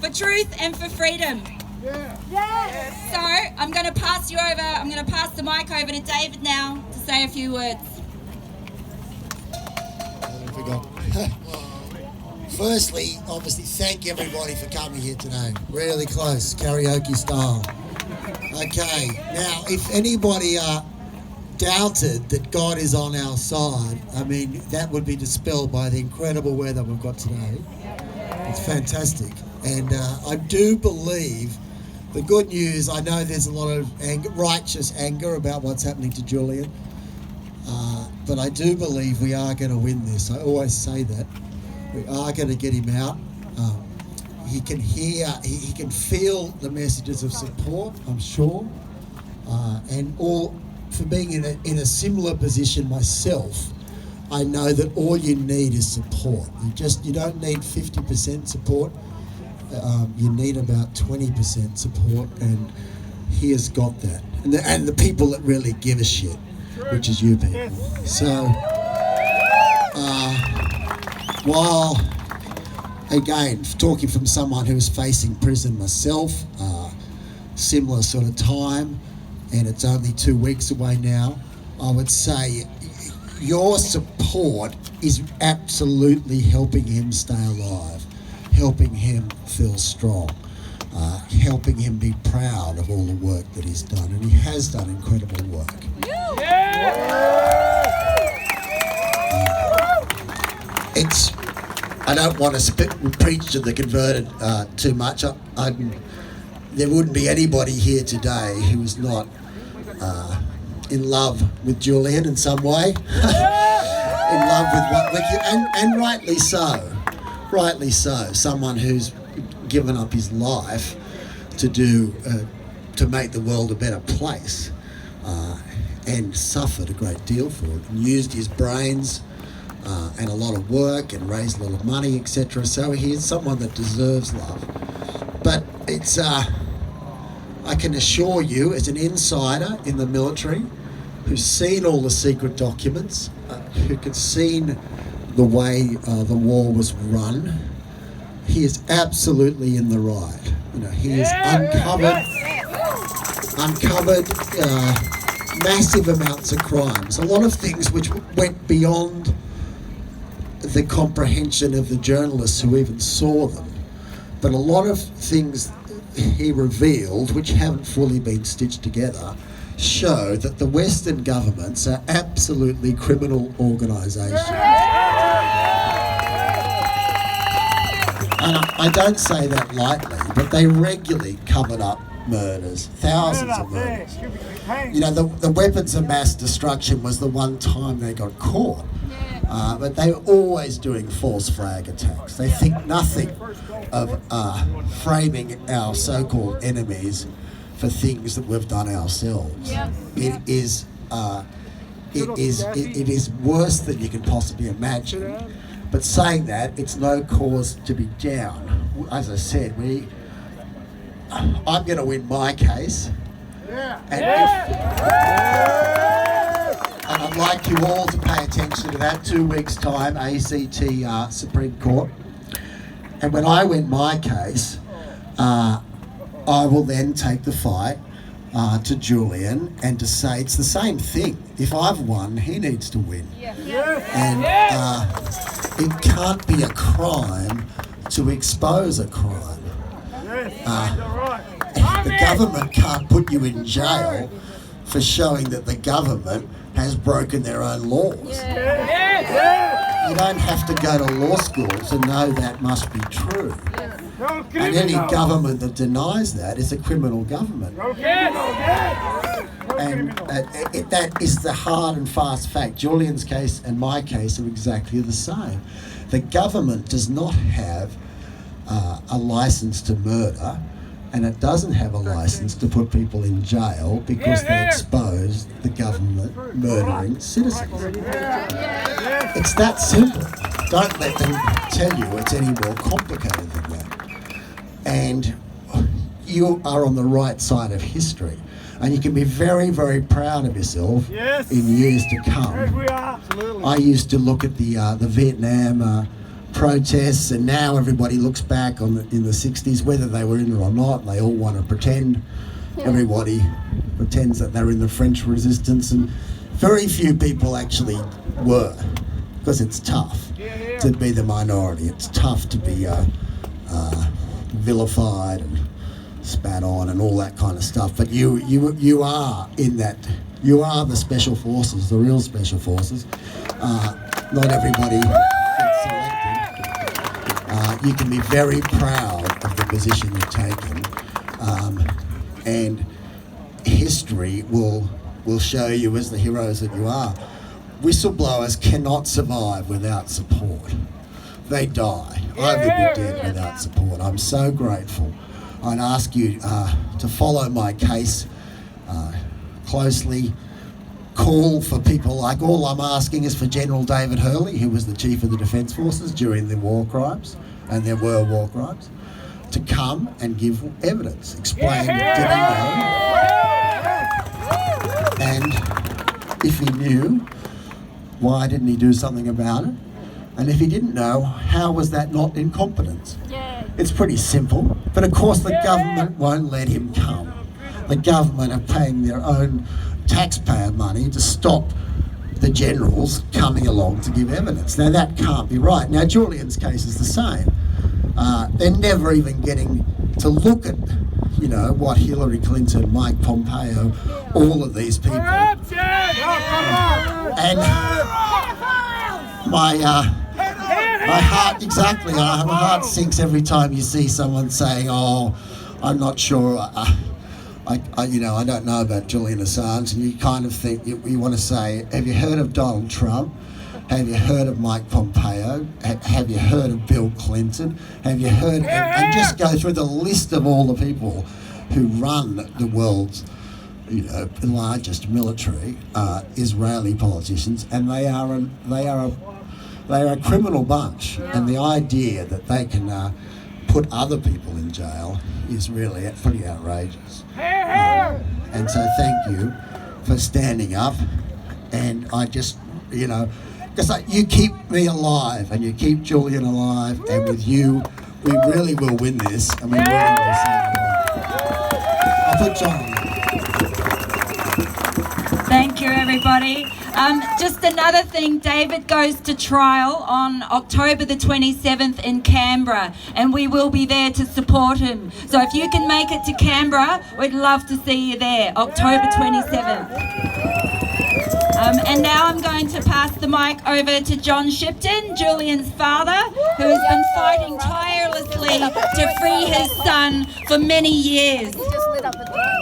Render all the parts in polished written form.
for truth and for freedom. Yes. So I'm going to pass you over. I'm going to pass the mic over to David now to say a few words. I forgot. Firstly, obviously, thank everybody for coming here today. Really close, karaoke style. Okay, now if anybody doubted that God is on our side, I mean, that would be dispelled by the incredible weather we've got today. It's fantastic. And I do believe the good news, I know there's a lot of righteous anger about what's happening to Julian, but I do believe we are going to win this. I always say that. We are going to get him out. He can hear, he can feel the messages of support, I'm sure. And all, for being in a similar position myself, I know that all you need is support. You don't need 50% support. You need about 20% support, and he has got that. And the people that really give a shit, which is you people. So, while, again, talking from someone who is facing prison myself, similar sort of time, and it's only 2 weeks away now, I would say your support is absolutely helping him stay alive, helping him feel strong, helping him be proud of all the work that he's done, and he has done incredible work. I don't want to preach to the converted too much. There wouldn't be anybody here today who is not in love with Julian in some way, in love with what we and rightly so. Rightly so. Someone who's given up his life to do to make the world a better place, and suffered a great deal for it, and used his brains and a lot of work and raised a lot of money, etc. So he is someone that deserves love. But it's I can assure you, as an insider in the military, who's seen all the secret documents, who could seen the way the war was run, he is absolutely in the right. You know, he has uncovered massive amounts of crimes, a lot of things which went beyond the comprehension of the journalists who even saw them. But a lot of things he revealed, which haven't fully been stitched together, show that the Western governments are absolutely criminal organisations. And I don't say that lightly, but they regularly covered up murders, thousands of murders. You know, the weapons of mass destruction was the one time they got caught. But they were always doing false flag attacks. They think nothing of framing our so-called enemies for things that we've done ourselves. It is worse than you can possibly imagine. But saying that, it's no cause to be down. As I said, I'm going to win my case, and I'd like you all to pay attention to that. 2 weeks' time, ACT Supreme Court. And when I win my case, I will then take the fight to Julian and to say it's the same thing. If I've won, he needs to win. And it can't be a crime to expose a crime. The government can't put you in jail for showing that the government has broken their own laws. You don't have to go to law school to know that must be true. And any government that denies that is a criminal government. And that is the hard and fast fact. Julian's case and my case are exactly the same. The government does not have a license to murder, and it doesn't have a license to put people in jail because they exposed the government murdering citizens. It's that simple. Don't let them tell you it's any more complicated than that. And you are on the right side of history. And you can be very, very proud of yourself in years to come. I used to look at the Vietnam protests, and now everybody looks back in the 60s, whether they were in it or not, they all want to pretend. Everybody pretends that they're in the French resistance, and very few people actually were, because it's tough to be the minority. It's tough to be vilified and spat on and all that kind of stuff. But you are in that. You are the special forces, the real special forces. Not everybody gets selected. You can be very proud of the position you've taken, and history will show you as the heroes that you are. Whistleblowers cannot survive without support. They die. I would be dead without support. I'm so grateful. I'd ask you to follow my case closely. Call for people like, all I'm asking is for General David Hurley, who was the Chief of the Defence Forces during the war crimes, and there were war crimes, to come and give evidence, explain did he know, and if he knew, why didn't he do something about it? And if he didn't know, how was that not incompetence? It's pretty simple, but of course the government won't let him come. The government are paying their own taxpayer money to stop the generals coming along to give evidence. Now that can't be right. Now Julian's case is the same. They're never even getting to look at, what Hillary Clinton, Mike Pompeo, all of these people. And my heart, exactly, my heart sinks every time you see someone saying, "Oh, I'm not sure. I don't know about Julian Assange," and you kind of think, you want to say, have you heard of Donald Trump? Have you heard of Mike Pompeo? Have you heard of Bill Clinton? Have you heard, and just go through the list of all the people who run the world's, largest military, Israeli politicians, and they are a criminal bunch, and the idea that they can put other people in jail is really pretty outrageous. And so thank you for standing up, and I just, because you keep me alive and you keep Julian alive, and with you we really will win this, and we really will save the world. I'll put John on. Thank you, everybody. Just another thing, David goes to trial on October the 27th in Canberra, and we will be there to support him. So if you can make it to Canberra, we'd love to see you there, October 27th. And now I'm going to pass the mic over to John Shipton, Julian's father, who has been fighting tirelessly to free his son for many years.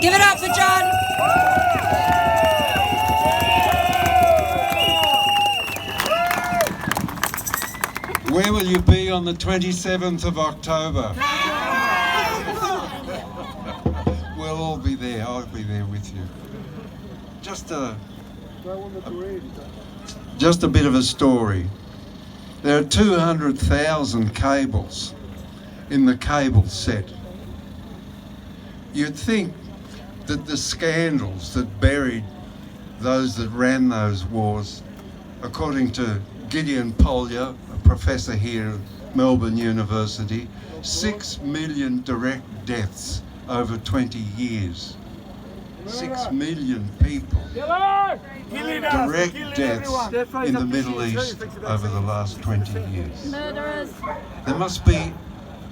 Give it up for John. Where will you be on the 27th of October? We'll all be there. I'll be there with you. Just a bit of a story. There are 200,000 cables in the cable set. You'd think that the scandals that buried those that ran those wars, according to Gideon Polya, a professor here at Melbourne University, 6 million direct deaths over 20 years. 6 million people. Direct deaths in the Middle East over the last 20 years. There must be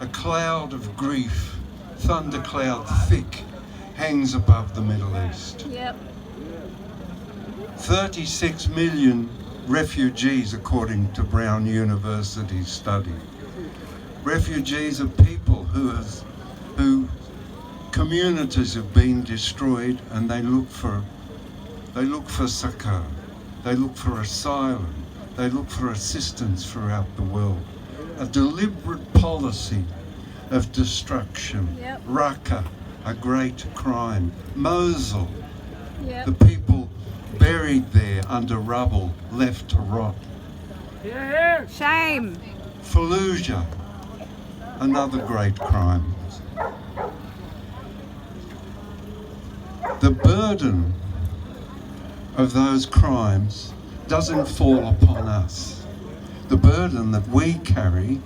a cloud of grief, thundercloud thick, hangs above the Middle East. 36 million refugees, according to Brown University's study. Refugees are people who communities have been destroyed, and they look for succor, they look for asylum, they look for assistance throughout the world. A deliberate policy of destruction. Raqqa, a great crime. Mosul, the people buried there under rubble, left to rot. Shame. Fallujah, another great crime. The burden of those crimes doesn't fall upon us. the burden that we carry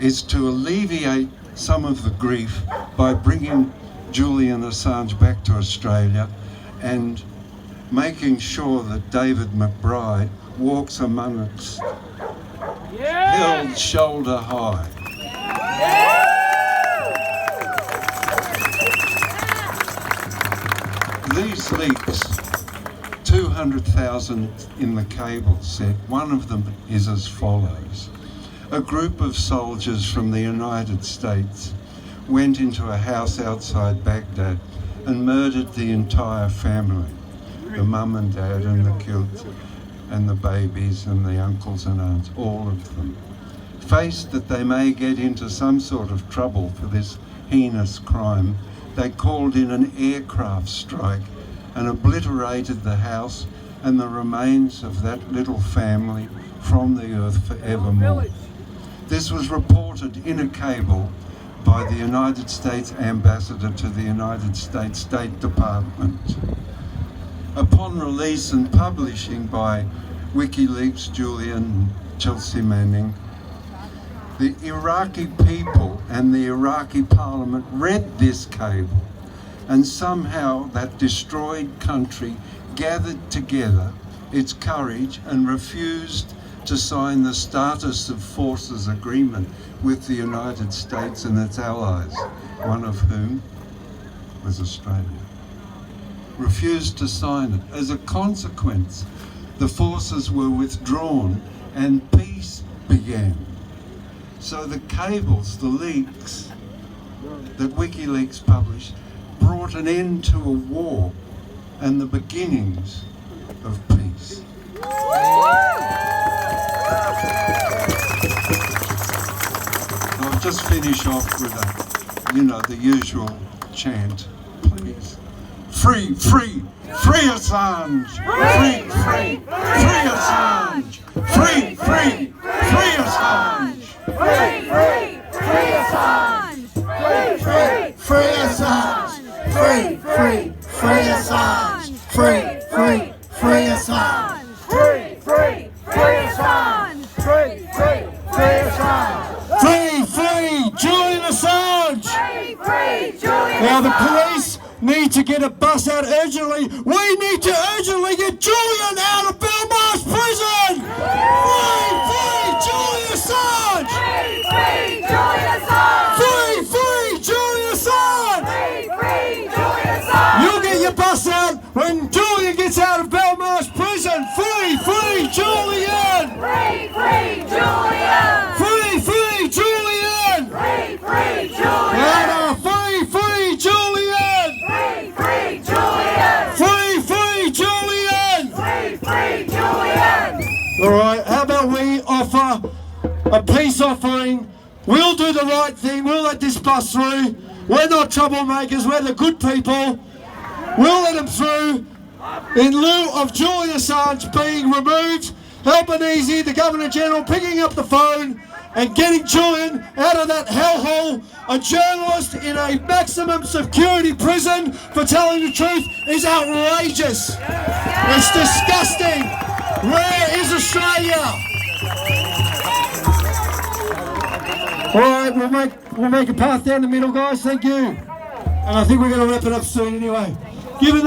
is to alleviate some of the grief by bringing Julian Assange back to Australia and making sure that David McBride walks among us held shoulder high. These leaks, 200,000 in the cable set, one of them is as follows. A group of soldiers from the United States went into a house outside Baghdad and murdered the entire family, the mum and dad and the kids and the babies and the uncles and aunts, all of them. Faced that they may get into some sort of trouble for this heinous crime, they called in an aircraft strike and obliterated the house and the remains of that little family from the earth forevermore. This was reported in a cable by the United States Ambassador to the United States State Department. Upon release and publishing by WikiLeaks, Julian and Chelsea Manning, the Iraqi people and the Iraqi parliament read this cable, and somehow that destroyed country gathered together its courage and refused to sign the Status of Forces agreement with the United States and its allies, one of whom was Australia. Refused to sign it. As a consequence, the forces were withdrawn and peace began. So the cables, the leaks that WikiLeaks published, brought an end to a war and the beginnings of peace. I'll just finish off with the usual chant, please. Free, free, free Assange! Free, free, free Assange! Free, free, free Assange! Free, free, free Assange! Free, free, Free Assange! Free, free, free Assange! Free, free, free Assange! free, free, free Assange! Free, free, free Assange! Free, free Julian Assange! Free, free, Julian Now the Assange! police need to get a bus out urgently. We need to urgently get Julian out of Belmarsh prison! Free, free Julian Assange! Free, free, Julian Assange! Free, free Julian Assange! Free, free, Julian Assange! You'll get your bus out when Julian gets out of Belmarsh prison! Free, free Julian! Free, free, Julian! Free, free Julian! Free, free, Julian! Louder! Free, free Julian! Free, free, Julian! Free, free Julian! Free, free, Julian! All right, how about we offer a peace offering? We'll do the right thing. We'll let this bus through. We're not troublemakers. We're the good people. We'll let them through. In lieu of Julian Assange being removed, Albanese, the Governor-General, picking up the phone and getting Julian out of that hellhole, a journalist in a maximum security prison for telling the truth, is outrageous. It's disgusting. Where is Australia? All right, we'll make a path down the middle, guys. Thank you. And I think we're going to wrap it up soon anyway. Given